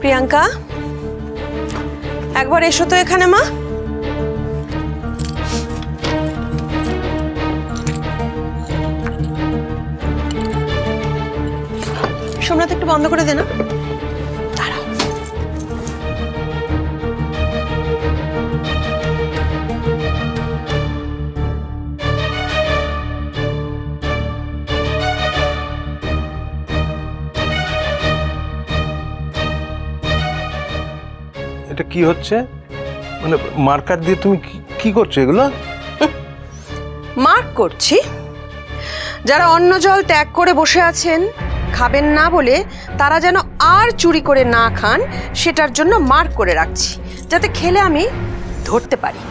প্রিয়াঙ্কা, একবার এসো তো এখানে মা। সোমনাথ একটু বন্ধ করে দে না। দাঁড়াও। এটা কি হচ্ছে? মানে মার্কার দিয়ে তুমি কি করছো এগুলো? মার্ক করছি। যারা অন্ন জল ত্যাগ করে বসে আছেন খাবেন না বলে, তারা যেন আর চুরি করে না খান সেটার জন্য মার্ক করে রাখছি, যাতে খেলে আমি ধরতে পারি।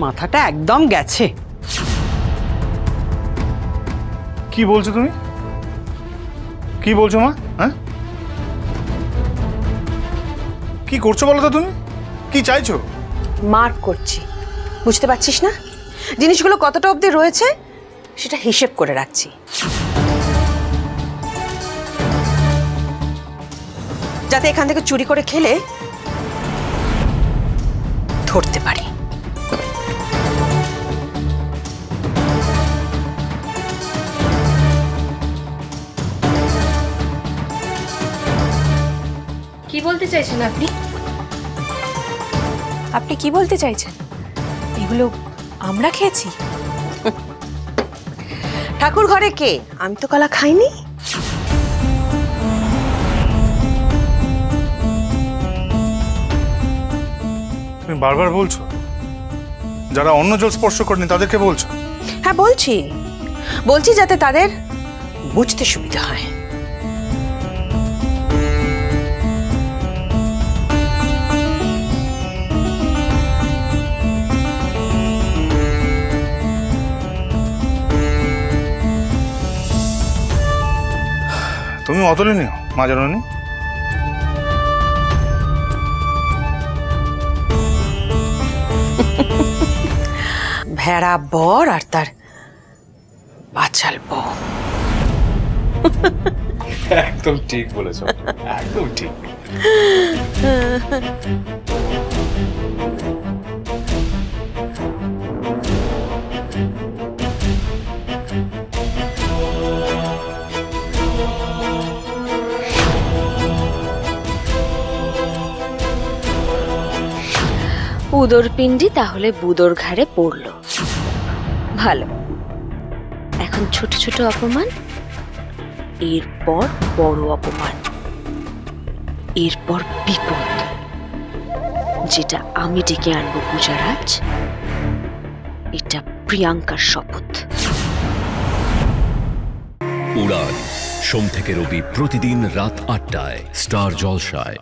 মাথাটা একদম গেছে। কি বলছো তুমি? কি বলছো মা? হ্যাঁ, কি করছো বলো তো? তুমি কি চাইছো? মার্ক করছি, বুঝতে পারছিস না? জিনিসগুলো কতটা অবধি রয়েছে সেটা হিসেব করে রাখছি, যাতে এখান থেকে চুরি করে খেলে ধরতে পারি। কি বলতে চাইছেন আপনি? আপনি কি বলতে চাইছেন? এগুলো আমরা খেয়েছি? ঠাকুর ঘরে কে? আমি তো কলা খাইনি। তুমি বারবার বলছো যারা অন্ন জল স্পর্শ করেনি তাদেরকে বলছো। হ্যাঁ বলছি, বলছি যাতে তাদের বুঝতে সুবিধা হয়। তুমি অতলে নিও মা জাননি। ভেড়া বর আর তার বাচাল বউ। একদম ঠিক বলেছো, একদম ঠিক। উদর পিণ্ডি তাহলে বুদোর ঘাড়ে পড়লো। ভালো, এখন ছোট ছোট অপমান, এরপর বড় অপমান, এরপর বিপদ, যেটা আমি ডেকে আনবো পূজারাজ। এটা প্রিয়াঙ্কার শপথ। উড়ান সোম থেকে রবি প্রতিদিন রাত ৮টায় স্টার জলসায়।